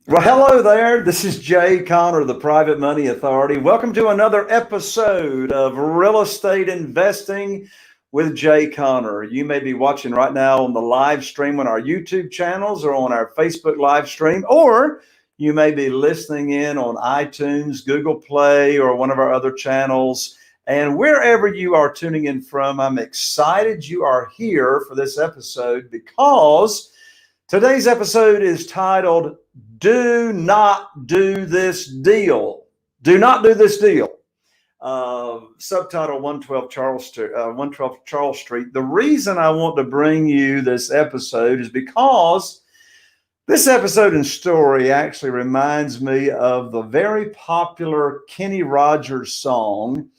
Well, hello there. This is Jay Conner, the Private Money Authority. Welcome to another episode of Real Estate Investing with Jay Conner. You may be watching right now on the live stream on our YouTube channels or on our Facebook live stream, or you may be listening in on iTunes, Google Play, or one of our other channels. And wherever you are tuning in from, I'm excited you are here for this episode because today's episode is titled, Do Not Do This Deal. Do not do this deal. Subtitle 112 Charles Street. The reason I want to bring you this episode is because this episode and story actually reminds me of the very popular Kenny Rogers song,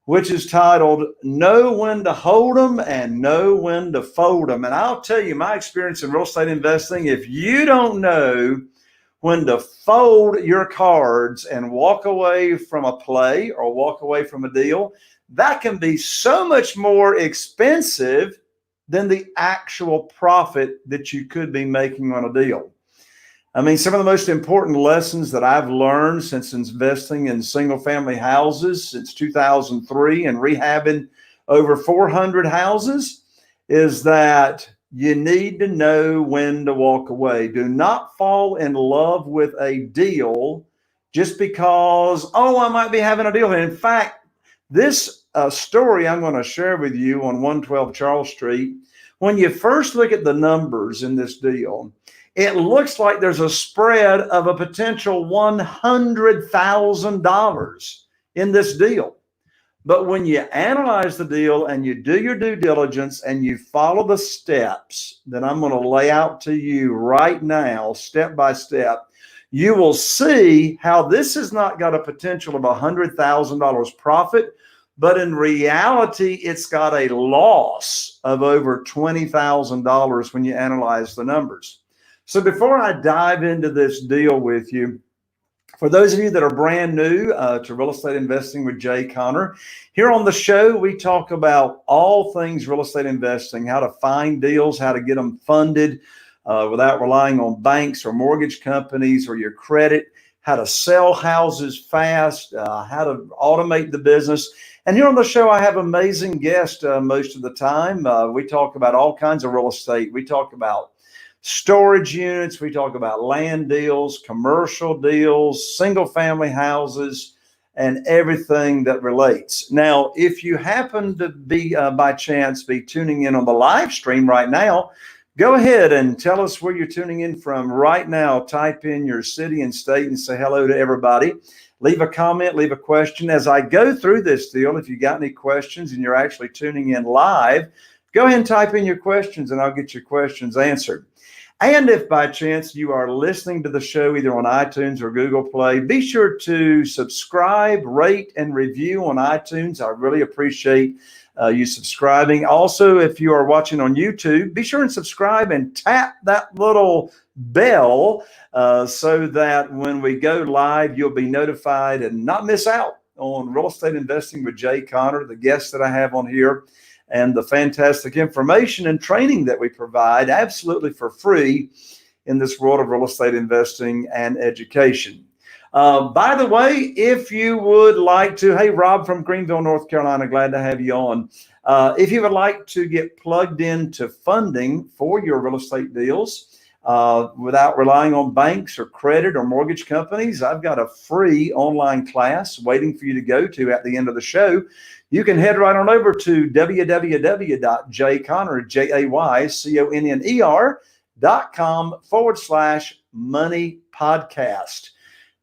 which is titled Know When to Hold 'Em and Know When to Fold 'Em. And I'll tell you my experience in real estate investing, if you don't know when to fold your cards and walk away from a play or walk away from a deal, that can be so much more expensive than the actual profit that you could be making on a deal. I mean, some of the most important lessons that I've learned since investing in single family houses since 2003 and rehabbing over 400 houses is that you need to know when to walk away. Do not fall in love with a deal just because, I might be having a deal. In fact, this story I'm going to share with you on 112 Charles Street, when you first look at the numbers in this deal, it looks like there's a spread of a potential $100,000 in this deal. But when you analyze the deal and you do your due diligence and you follow the steps that I'm going to lay out to you right now, step by step, you will see how this has not got a potential of $100,000 profit, but in reality, it's got a loss of over $20,000 when you analyze the numbers. So before I dive into this deal with you, for those of you that are brand new to Real Estate Investing with Jay Conner, here on the show, we talk about all things real estate investing, how to find deals, how to get them funded without relying on banks or mortgage companies or your credit, how to sell houses fast, how to automate the business. And here on the show, I have amazing guests most of the time. We talk about all kinds of real estate. We talk about storage units, we talk about land deals, commercial deals, single family houses, and everything that relates. Now, if you happen to be by chance be tuning in on the live stream right now, go ahead and tell us where you're tuning in from right now. Type in your city and state and say hello to everybody. Leave a comment, leave a question. As I go through this deal, if you got any questions and you're actually tuning in live, go ahead and type in your questions and I'll get your questions answered. And if by chance you are listening to the show either on iTunes or Google Play, be sure to subscribe, rate, and review on iTunes. I really appreciate you subscribing. Also, if you are watching on YouTube, be sure and subscribe and tap that little bell so that when we go live, you'll be notified and not miss out on Real Estate Investing with Jay Conner, the guests that I have on here, and the fantastic information and training that we provide absolutely for free in this world of real estate investing and education. By the way, if you would like to, hey, Rob from Greenville, North Carolina, glad to have you on. If you would like to get plugged into funding for your real estate deals without relying on banks or credit or mortgage companies, I've got a free online class waiting for you to go to at the end of the show. You can head right on over to www.jayconner.com/money podcast.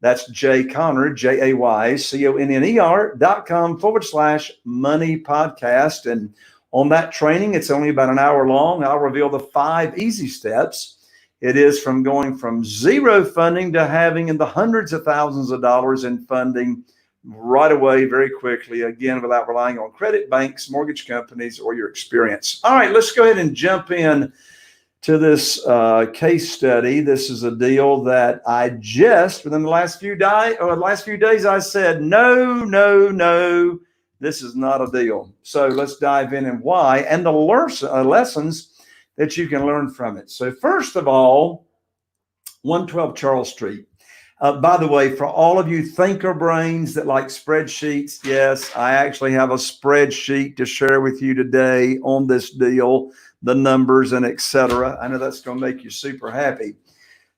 That's Jay Conner, JayConner.com/money podcast. And on that training, it's only about an hour long. I'll reveal the 5 easy steps. It is from going from zero funding to having in the hundreds of thousands of dollars in funding right away, very quickly, again, without relying on credit, banks, mortgage companies, or your experience. All right, let's go ahead and jump in to this case study. This is a deal that I just, within the last few days, I said, no, this is not a deal. So let's dive in and why, and the lessons that you can learn from it. So first of all, 112 Charles Street. By the way, for all of you thinker brains that like spreadsheets, yes, I actually have a spreadsheet to share with you today on this deal, the numbers and etc. I know that's going to make you super happy.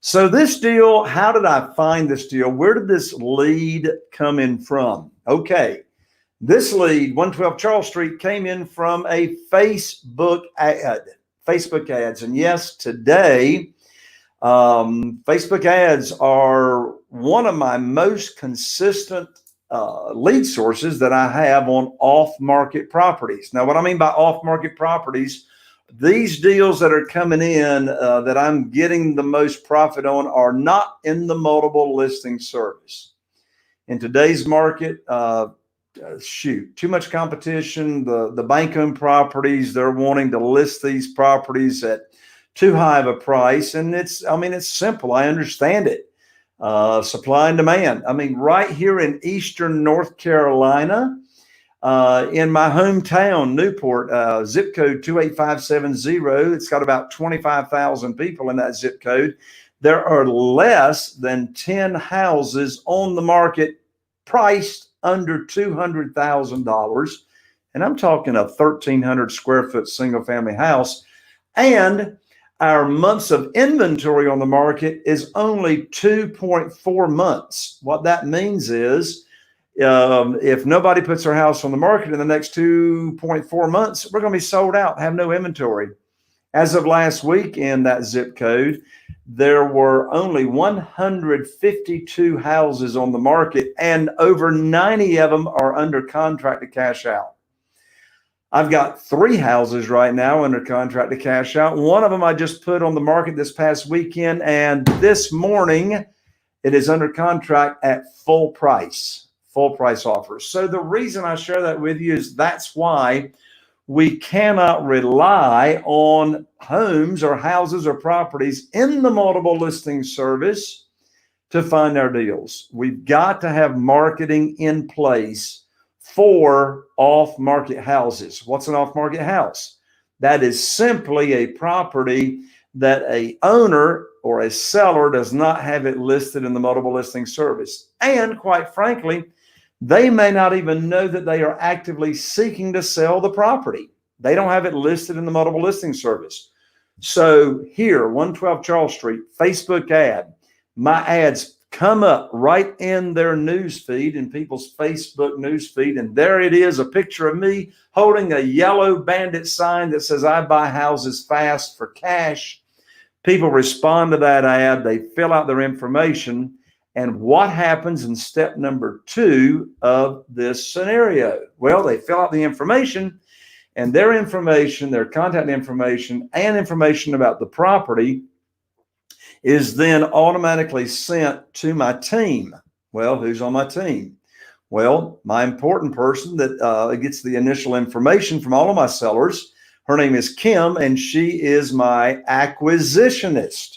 So this deal, how did I find this deal? Where did this lead come in from? Okay, this lead, 112 Charles Street, came in from a Facebook ad, Facebook ads. And yes, today, Facebook ads are one of my most consistent lead sources that I have on off-market properties. Now, what I mean by off-market properties, these deals that are coming in that I'm getting the most profit on are not in the multiple listing service. In today's market, too much competition. The bank-owned properties, they're wanting to list these properties at too high of a price. And it's simple. I understand it. Supply and demand. I mean, right here in Eastern North Carolina, in my hometown, Newport, zip code 28570. It's got about 25,000 people in that zip code. There are less than 10 houses on the market priced under $200,000. And I'm talking a 1,300 square foot single family house. And our months of inventory on the market is only 2.4 months. What that means is, if nobody puts their house on the market in the next 2.4 months, we're going to be sold out, have no inventory. As of last week in that zip code, there were only 152 houses on the market, and over 90 of them are under contract to cash out. I've got 3 houses right now under contract to cash out. One of them I just put on the market this past weekend, and this morning it is under contract at full price offers. So the reason I share that with you is that's why we cannot rely on homes or houses or properties in the multiple listing service to find our deals. We've got to have marketing in place for off-market houses. What's an off-market house? That is simply a property that a owner or a seller does not have it listed in the multiple listing service. And quite frankly, they may not even know that they are actively seeking to sell the property. They don't have it listed in the multiple listing service. So here, 112 Charles Street, Facebook ad, my ads come up right in their news feed, in people's Facebook news feed. And there it is, a picture of me holding a yellow bandit sign that says, I buy houses fast for cash. People respond to that ad. They fill out their information. And what happens in step number 2 of this scenario? Well, they fill out the information, and their information, their contact information, and information about the property is then automatically sent to my team. Well, who's on my team? Well, my important person that gets the initial information from all of my sellers, her name is Kim, and she is my acquisitionist.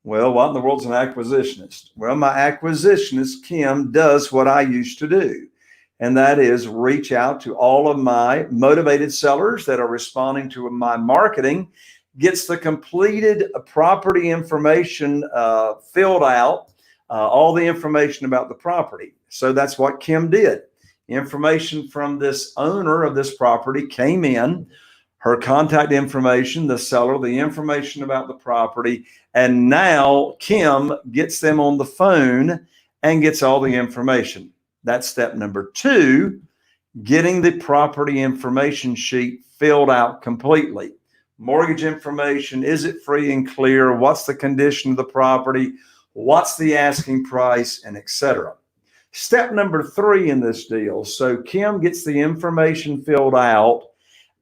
Well, what in the world's an acquisitionist? Well, my acquisitionist, Kim, does what I used to do, and that is reach out to all of my motivated sellers that are responding to my marketing, gets the completed property information filled out, all the information about the property. So that's what Kim did. Information from this owner of this property came in, her contact information, the seller, the information about the property, and now Kim gets them on the phone and gets all the information. That's step number 2, getting the property information sheet filled out completely. Mortgage information, is it free and clear? What's the condition of the property? What's the asking price, and etc. Step number 3 in this deal. So Kim gets the information filled out,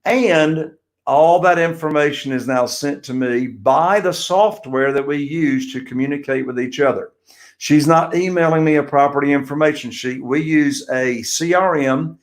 and all that information is now sent to me by the software that we use to communicate with each other. She's not emailing me a property information sheet. We use a CRM,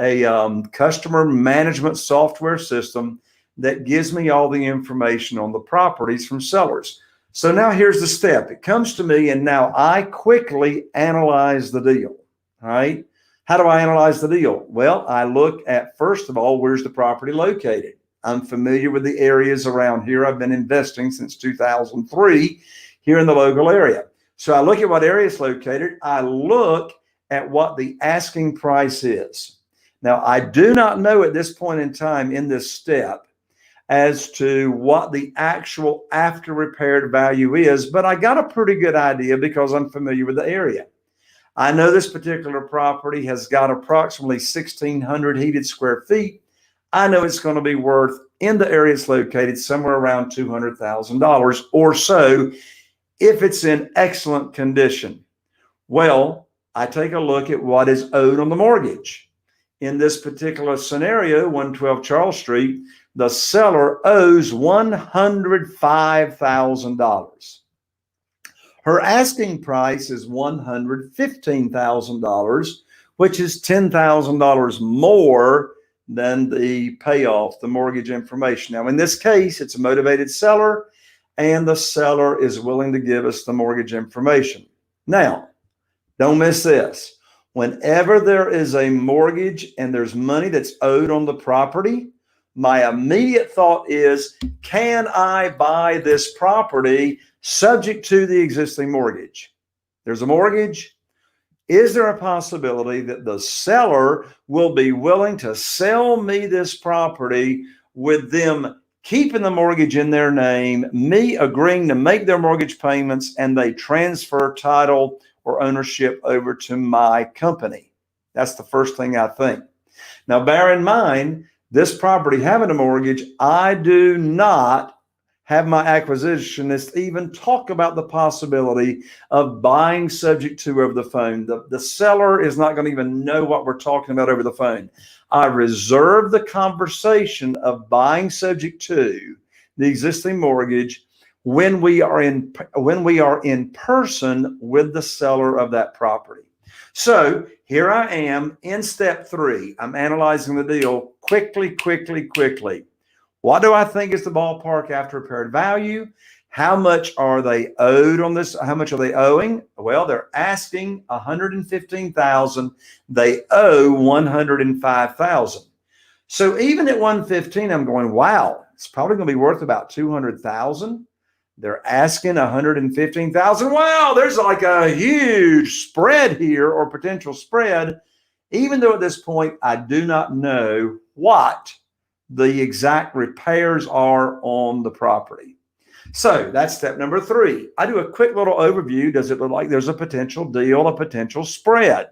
a customer management software system that gives me all the information on the properties from sellers. So now here's the step. It comes to me, and now I quickly analyze the deal. All right. How do I analyze the deal? Well, I look at, first of all, where's the property located? I'm familiar with the areas around here. I've been investing since 2003 here in the local area. So I look at what area it's located. I look at what the asking price is. Now, I do not know at this point in time in this step as to what the actual after repaired value is, but I got a pretty good idea because I'm familiar with the area. I know this particular property has got approximately 1,600 heated square feet. I know it's going to be worth, in the area it's located, somewhere around $200,000 or so if it's in excellent condition. Well, I take a look at what is owed on the mortgage. In this particular scenario, 112 Charles Street, the seller owes $105,000. Her asking price is $115,000, which is $10,000 more than the payoff, the mortgage information. Now, in this case, it's a motivated seller, and the seller is willing to give us the mortgage information. Now, don't miss this. Whenever there is a mortgage and there's money that's owed on the property, my immediate thought is, can I buy this property subject to the existing mortgage? There's a mortgage. Is there a possibility that the seller will be willing to sell me this property with them keeping the mortgage in their name, me agreeing to make their mortgage payments, and they transfer title or ownership over to my company? That's the first thing I think. Now, bear in mind, this property having a mortgage, I do not have my acquisitionist even talk about the possibility of buying subject to over the phone. The seller is not going to even know what we're talking about over the phone. I reserve the conversation of buying subject to the existing mortgage when we are in person with the seller of that property. So here I am in step 3. I'm analyzing the deal quickly. What do I think is the ballpark after repaired value? How much are they owed on this? How much are they owing? Well, they're asking $115,000. They owe $105,000. So even at $115,000, I'm going, wow, it's probably going to be worth about $200,000. They're asking $115,000. Wow, there's like a huge spread here, or potential spread, even though at this point I do not know what the exact repairs are on the property. So that's step number 3. I do a quick little overview. Does it look like there's a potential deal, a potential spread?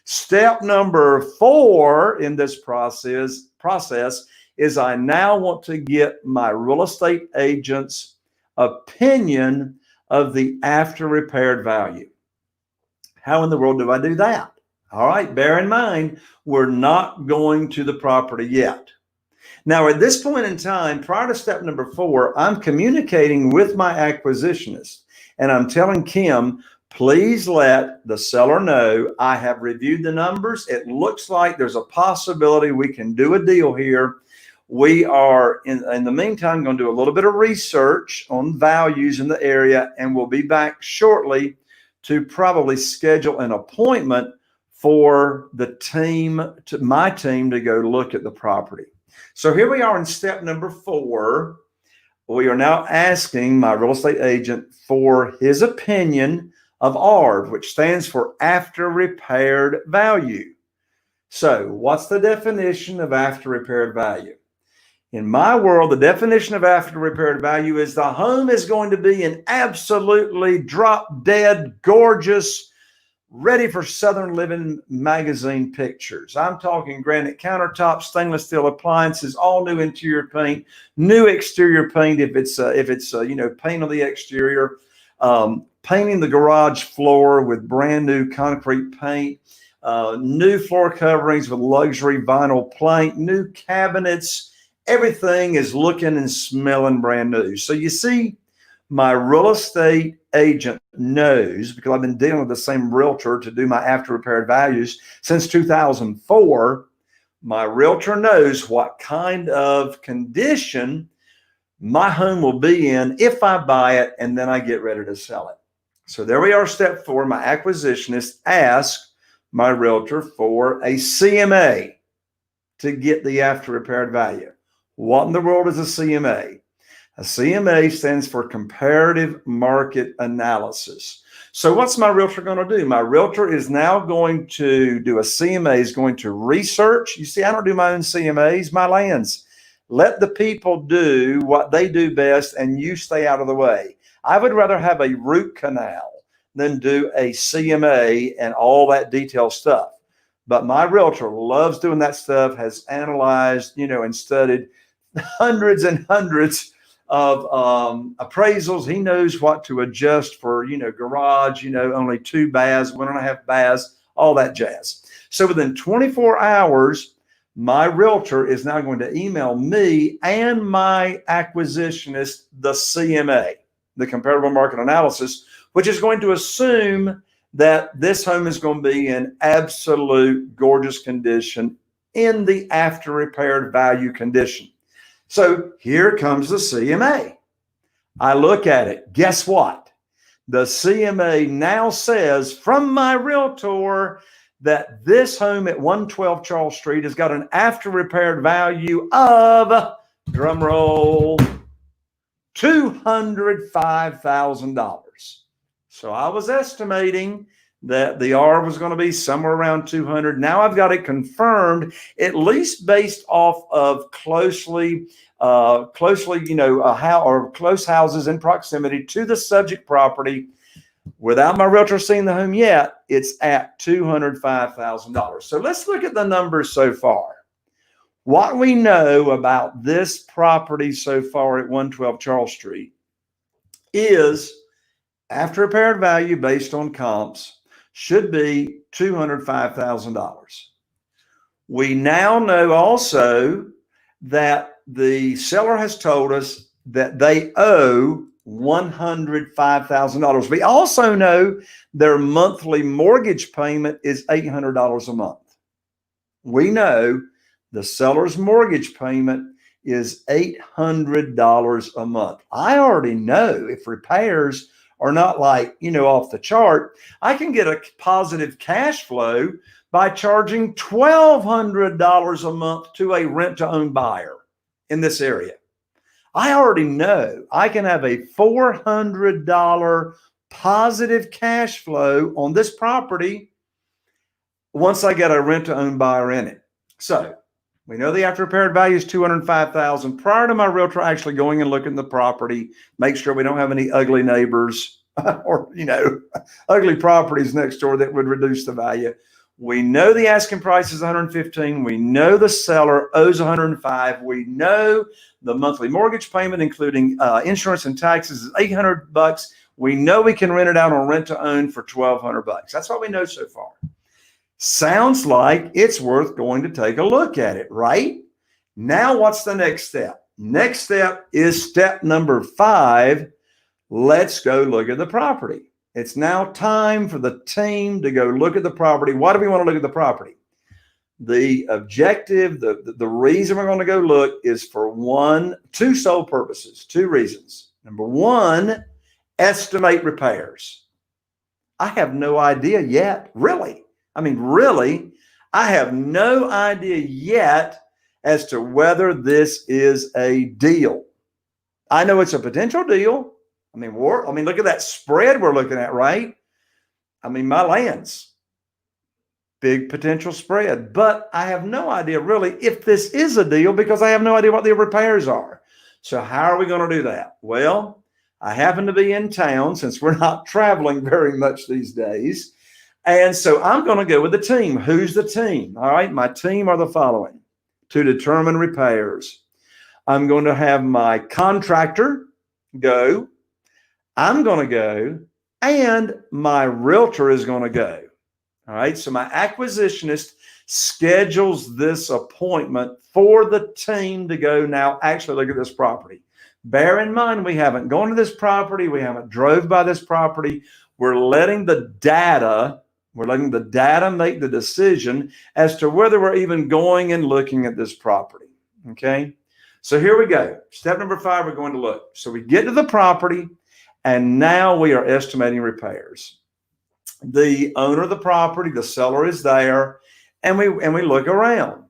Step number 4 in this process is I now want to get my real estate agent's opinion of the after repaired value. How in the world do I do that? All right, bear in mind, we're not going to the property yet. Now, at this point in time, prior to step number 4, I'm communicating with my acquisitionist, and I'm telling Kim, please let the seller know I have reviewed the numbers. It looks like there's a possibility we can do a deal here. We are, in the meantime, going to do a little bit of research on values in the area, and we'll be back shortly to probably schedule an appointment for the team, my team, to go look at the property. So here we are in step number 4. We are now asking my real estate agent for his opinion of ARV, which stands for after repaired value. So what's the definition of after repaired value? In my world, the definition of after repaired value is the home is going to be in absolutely drop dead, gorgeous, ready for Southern Living magazine pictures. I'm talking granite countertops, stainless steel appliances, all new interior paint, new exterior paint if it's paint on the exterior, painting the garage floor with brand new concrete paint, new floor coverings with luxury vinyl plank, new cabinets. Everything is looking and smelling brand new. So you see, my real estate agent knows, because I've been dealing with the same realtor to do my after repaired values since 2004. My realtor knows what kind of condition my home will be in if I buy it and then I get ready to sell it. So there we are, step 4. My acquisitionist asks my realtor for a CMA to get the after repaired value. What in the world is a CMA? A CMA stands for comparative market analysis. So what's my realtor going to do? My realtor is now going to do a CMA, is going to research. You see, I don't do my own CMAs, my lands. Let the people do what they do best and you stay out of the way. I would rather have a root canal than do a CMA and all that detailed stuff. But my realtor loves doing that stuff, has analyzed, and studied hundreds and hundreds of appraisals. He knows what to adjust for, garage, only 2 baths, 1.5 baths, all that jazz. So within 24 hours, my realtor is now going to email me and my acquisitionist the CMA, the comparable market analysis, which is going to assume that this home is going to be in absolute gorgeous condition in the after repaired value condition. So here comes the CMA. I look at it. Guess what? The CMA now says from my realtor that this home at 112 Charles Street has got an after repaired value of, drum roll, $205,000. So I was estimating that the R was going to be somewhere around 200. Now I've got it confirmed, at least based off of close houses in proximity to the subject property. Without my realtor seeing the home yet, it's at $205,000. So let's look at the numbers so far. What we know about this property so far at 112 Charles Street is after repaired value based on comps should be $205,000. We now know also that the seller has told us that they owe $105,000. We also know their monthly mortgage payment is $800 a month. We know the seller's mortgage payment is $800 a month. I already know if repairs are not off the chart, I can get a positive cash flow by charging $1,200 a month to a rent-to-own buyer in this area. I already know I can have a $400 positive cash flow on this property once I get a rent-to-own buyer in it. So we know the after repaired value is $205,000. Prior to my realtor actually going and looking at the property, make sure we don't have any ugly neighbors or ugly properties next door that would reduce the value. We know the asking price is $115,000. We know the seller owes $105,000. We know the monthly mortgage payment, including insurance and taxes, is $800. We know we can rent it out on rent to own for $1,200. That's what we know so far. Sounds like it's worth going to take a look at it, right? Now, what's the next step? Next step is step number 5. Let's go look at the property. It's now time for the team to go look at the property. Why do we want to look at the property? The objective, the reason we're going to go look is for two sole purposes, 2 reasons. Number 1, estimate repairs. I have no idea yet, really. I have no idea yet as to whether this is a deal. I know it's a potential deal. Look at that spread we're looking at, right? My land's big potential spread, but I have no idea really if this is a deal because I have no idea what the repairs are. So how are we going to do that? Well, I happen to be in town since we're not traveling very much these days. And so I'm going to go with the team. Who's the team? All right. My team are the following to determine repairs. I'm going to have my contractor go. I'm going to go, and my realtor is going to go. All right. So my acquisitionist schedules this appointment for the team to go now actually look at this property. Bear in mind, we haven't gone to this property. We haven't drove by this property. We're letting the data make the decision as to whether we're even going and looking at this property. Okay. So here we go. Step number 5, we're going to look. So we get to the property. And now we are estimating repairs. The owner of the property, the seller is there, and we look around.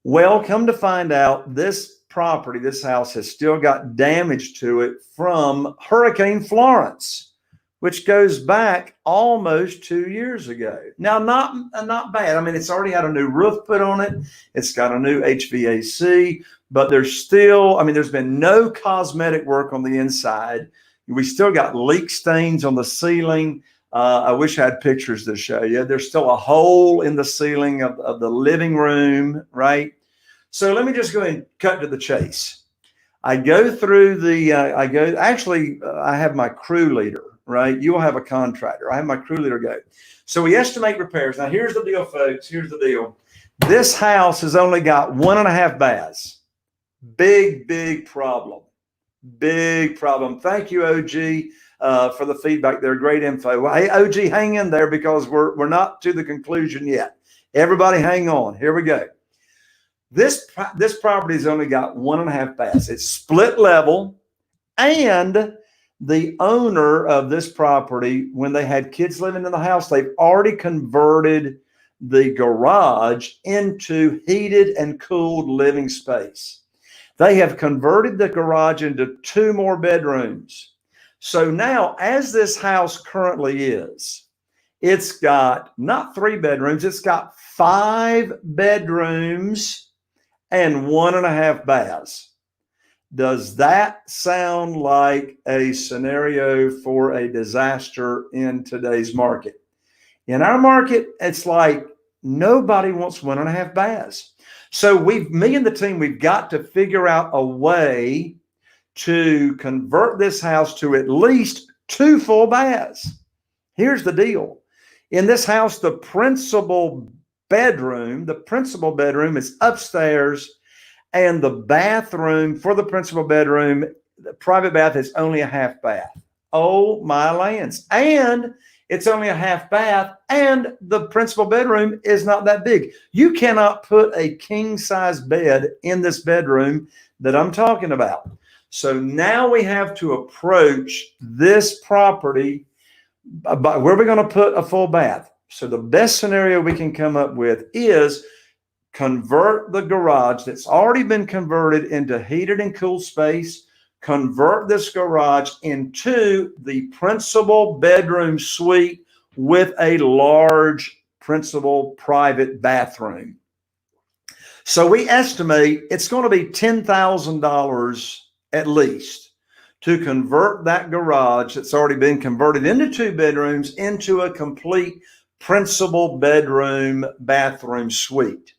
Well, come to find out, this property, this house has still got damage to it from Hurricane Florence, which goes back almost 2 years ago. Now, not bad. I mean, it's already had a new roof put on it. It's got a new HVAC, but there's still, I mean, there's been no cosmetic work on the inside. We still got leak stains on the ceiling. I wish I had pictures to show you. There's still a hole in the ceiling of the living room, right? So let me just go ahead and cut to the chase. I go through the, I have my crew leader, right? You'll have a contractor. I have my crew leader go. So we estimate repairs. Now, here's the deal, folks. Here's the deal. This house has only got 1.5 baths. Big problem. Big problem. Thank you, OG, for the feedback there. Great info. Well, hey, OG, hang in there because we're not to the conclusion yet. Everybody hang on. Here we go. This property's only got 1.5 baths. It's split level, and the owner of this property, when they had kids living in the house, they've already converted the garage into heated and cooled living space. They have converted the garage into 2 more bedrooms. So now, as this house currently is, it's got not 3 bedrooms, it's got 5 bedrooms and 1.5 baths. Does that sound like a scenario for a disaster in today's market? In our market, it's like nobody wants 1.5 baths. So me and the team, we've got to figure out a way to convert this house to at least 2 full baths. Here's the deal. In this house, the principal bedroom is upstairs, and the bathroom for the principal bedroom, the private bath, is only a half bath. Oh my lands. And it's only a half bath, and the principal bedroom is not that big. You cannot put a king size bed in this bedroom that I'm talking about. So now we have to approach this property about where we're going to put a full bath. So the best scenario we can come up with is convert the garage that's already been converted into heated and cool space, convert this garage into the principal bedroom suite with a large principal private bathroom. So we estimate it's going to be $10,000 at least to convert that garage that's already been converted into 2 bedrooms into a complete principal bedroom bathroom suite.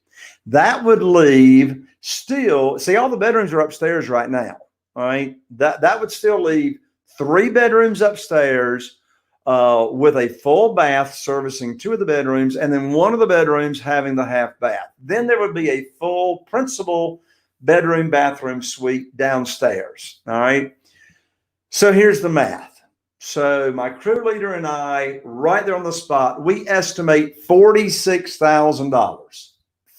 That would leave still, see, all the bedrooms are upstairs right now. All right. That would still leave 3 bedrooms upstairs with a full bath servicing 2 of the bedrooms, and then 1 of the bedrooms having the half bath. Then there would be a full principal bedroom bathroom suite downstairs. All right. So here's the math. So my crew leader and I, right there on the spot, we estimate $46,000.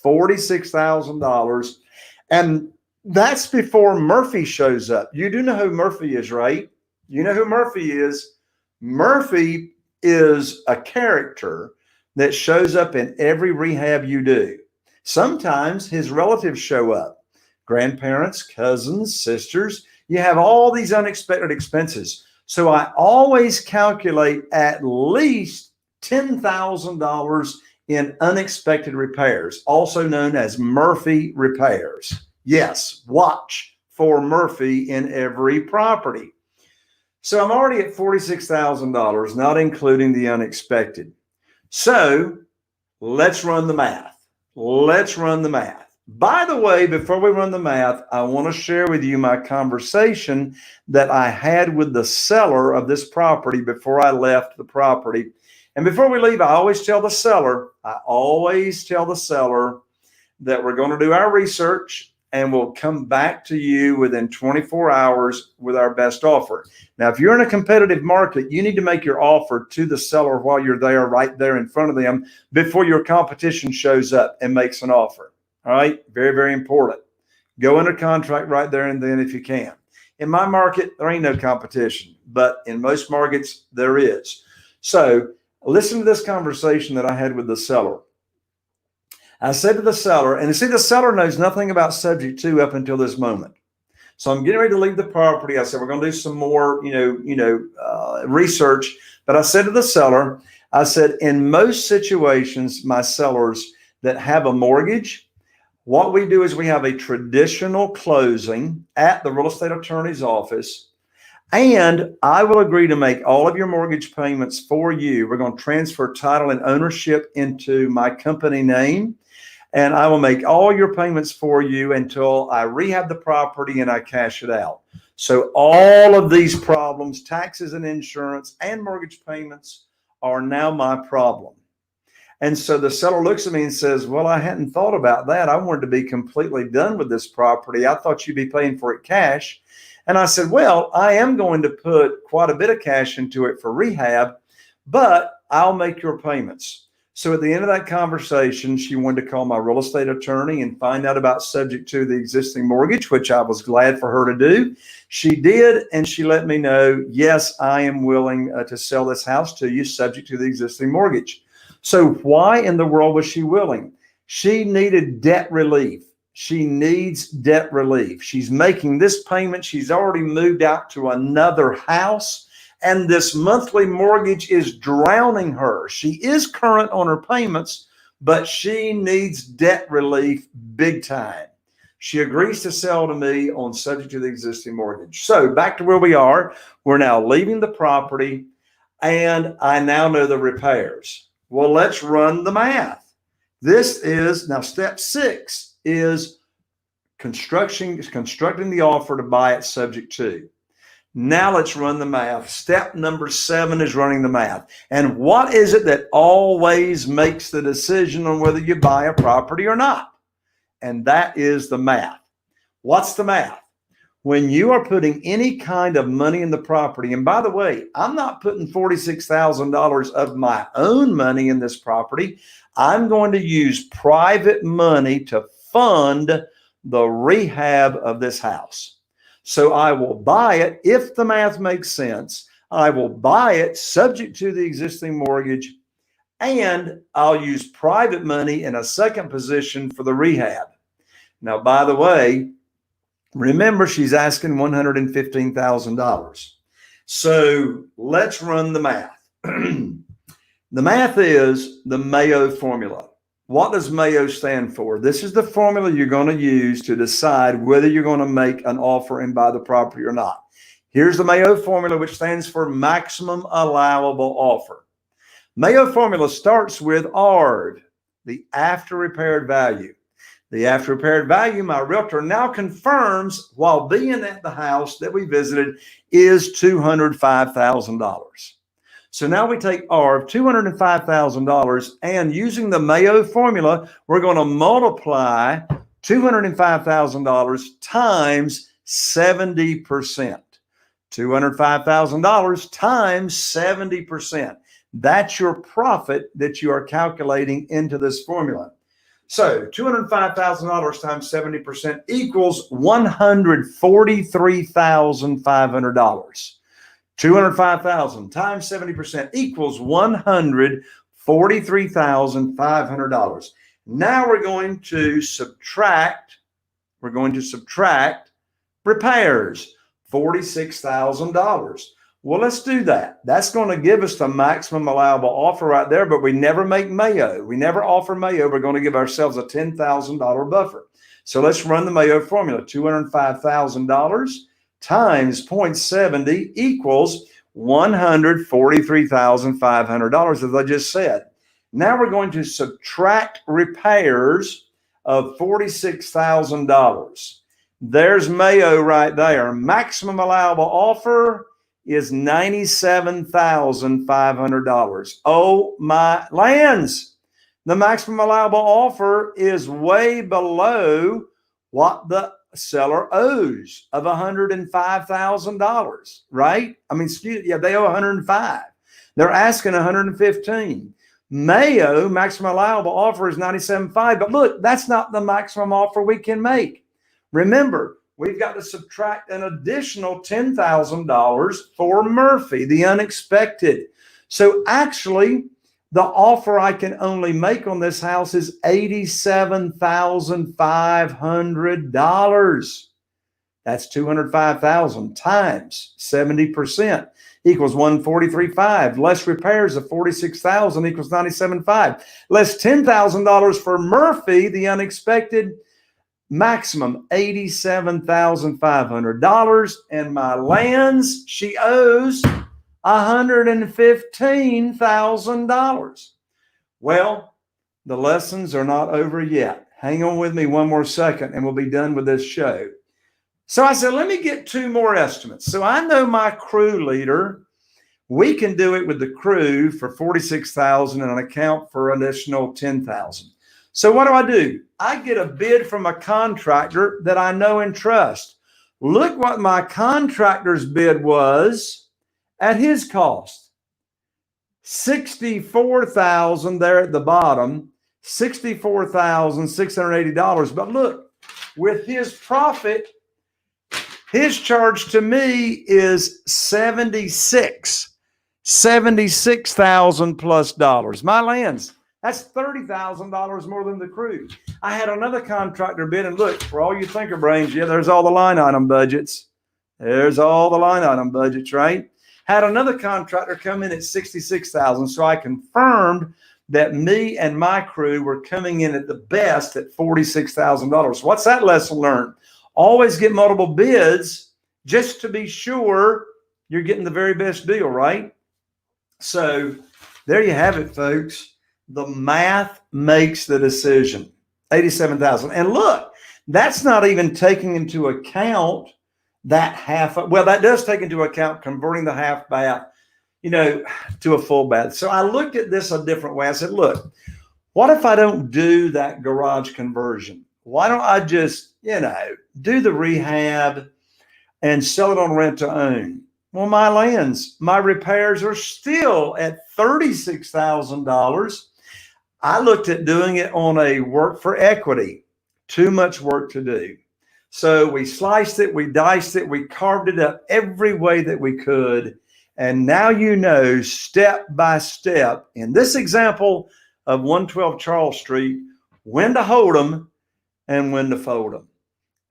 $46,000. And that's before Murphy shows up. You do know who Murphy is, right? You know who Murphy is. Murphy is a character that shows up in every rehab you do. Sometimes his relatives show up. Grandparents, cousins, sisters. You have all these unexpected expenses. So I always calculate at least $10,000 in unexpected repairs, also known as Murphy repairs. Yes, watch for Murphy in every property. So I'm already at $46,000, not including the unexpected. So let's run the math. Let's run the math. By the way, before we run the math, I want to share with you my conversation that I had with the seller of this property before I left the property. And before we leave, I always tell the seller that we're going to do our research and we'll come back to you within 24 hours with our best offer. Now, if you're in a competitive market, you need to make your offer to the seller while you're there, right there in front of them, before your competition shows up and makes an offer. All right. Very, very important. Go under contract right there and then if you can. In my market, there ain't no competition, but in most markets, there is. So listen to this conversation that I had with the seller. I said to the seller, and see, the seller knows nothing about subject to up until this moment. So I'm getting ready to leave the property. I said, we're going to do some more, research. But I said to the seller, I said, in most situations, my sellers that have a mortgage, what we do is we have a traditional closing at the real estate attorney's office, and I will agree to make all of your mortgage payments for you. We're going to transfer title and ownership into my company name, and I will make all your payments for you until I rehab the property and I cash it out. So all of these problems, taxes and insurance and mortgage payments, are now my problem. And so the seller looks at me and says, well, I hadn't thought about that. I wanted to be completely done with this property. I thought you'd be paying for it cash. And I said, well, I am going to put quite a bit of cash into it for rehab, but I'll make your payments. So at the end of that conversation, she wanted to call my real estate attorney and find out about subject to the existing mortgage, which I was glad for her to do. She did, and she let me know, yes, I am willing to sell this house to you subject to the existing mortgage. So why in the world was she willing? She needed debt relief. She needs debt relief. She's making this payment. She's already moved out to another house, and this monthly mortgage is drowning her. She is current on her payments, but she needs debt relief big time. She agrees to sell to me on subject to the existing mortgage. So back to where we are. We're now leaving the property, and I now know the repairs. Well, let's run the math. This is now step 6 is constructing the offer to buy it subject to. Now let's run the math. Step number 7 is running the math. And what is it that always makes the decision on whether you buy a property or not? And that is the math. What's the math? When you are putting any kind of money in the property, and by the way, I'm not putting $46,000 of my own money in this property. I'm going to use private money to fund the rehab of this house. So I will buy it, if the math makes sense, I will buy it subject to the existing mortgage, and I'll use private money in a second position for the rehab. Now, by the way, remember, she's asking $115,000. So let's run the math. The math is the Mayo formula. What does Mayo stand for? This is the formula you're going to use to decide whether you're going to make an offer and buy the property or not. Here's the Mayo formula, which stands for maximum allowable offer. Mayo formula starts with ARV, the after repaired value. The after repaired value, my realtor now confirms while being at the house that we visited, is $205,000. So now we take ARV, $205,000, and using the Mayo formula, we're going to multiply $205,000 times 70%. $205,000 times 70%. That's your profit that you are calculating into this formula. So $205,000 times 70% equals $143,500. 205,000 times 70% equals $143,500. Now we're going to subtract repairs, $46,000. Well, let's do that. That's going to give us the maximum allowable offer right there, but we never make Mayo. We never offer Mayo. We're going to give ourselves a $10,000 buffer. So let's run the Mayo formula. $205,000 times 0.70 equals $143,500, as I just said. Now we're going to subtract repairs of $46,000. There's Mayo right there. Maximum allowable offer is $97,500. Oh my lands. The maximum allowable offer is way below what the seller owes of $105,000, right? I mean, they owe 105. They're asking 115. Mayo maximum allowable offer is 97.5, but look, that's not the maximum offer we can make. Remember, we've got to subtract an additional $10,000 for Murphy, the unexpected. So actually, The offer I can only make on this house is $87,500. That's $205,000 times 70% equals $143,500. Less repairs of $46,000 equals $97,500. Less $10,000 for Murphy, the unexpected, maximum $87,500. And my lands, she owes $115,000. Well, the lessons are not over yet. Hang on with me one more second and we'll be done with this show. So I said, let me get 2 more estimates. So I know my crew leader, we can do it with the crew for $46,000 and an account for an additional $10,000. So what do? I get a bid from a contractor that I know and trust. Look what my contractor's bid was at his cost. $64,000 there at the bottom, $64,680. But look, with his profit, his charge to me is $76,000 plus dollars. My lands, that's $30,000 more than the crew. I had another contractor bid, and look, for all you thinker brains, yeah, there's all the line item budgets. There's all the line item budgets, right? Had another contractor come in at $66,000, so I confirmed that me and my crew were coming in at the best at $46,000. What's that lesson learned? Always get multiple bids just to be sure you're getting the very best deal, right? So there you have it, folks. The math makes the decision. $87,000. And look, that's not even taking into account that that does take into account converting the half bath, to a full bath. So I looked at this a different way. I said, look, what if I don't do that garage conversion? Why don't I just, do the rehab and sell it on rent to own? Well, my lands, my repairs are still at $36,000. I looked at doing it on a work for equity. Too much work to do. So we sliced it, we diced it, we carved it up every way that we could. And now step by step, in this example of 112 Charles Street, when to hold them and when to fold them.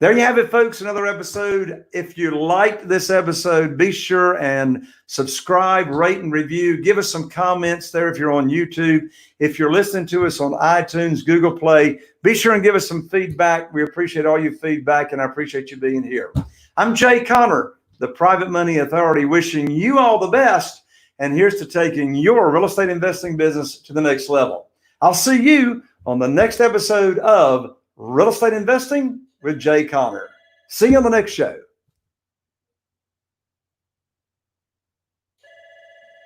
There you have it, folks, another episode. If you liked this episode, be sure and subscribe, rate, and review. Give us some comments there if you're on YouTube. If you're listening to us on iTunes, Google Play, be sure and give us some feedback. We appreciate all your feedback, and I appreciate you being here. I'm Jay Conner, the Private Money Authority, wishing you all the best, and here's to taking your real estate investing business to the next level. I'll see you on the next episode of Real Estate Investing with Jay Conner. See you on the next show.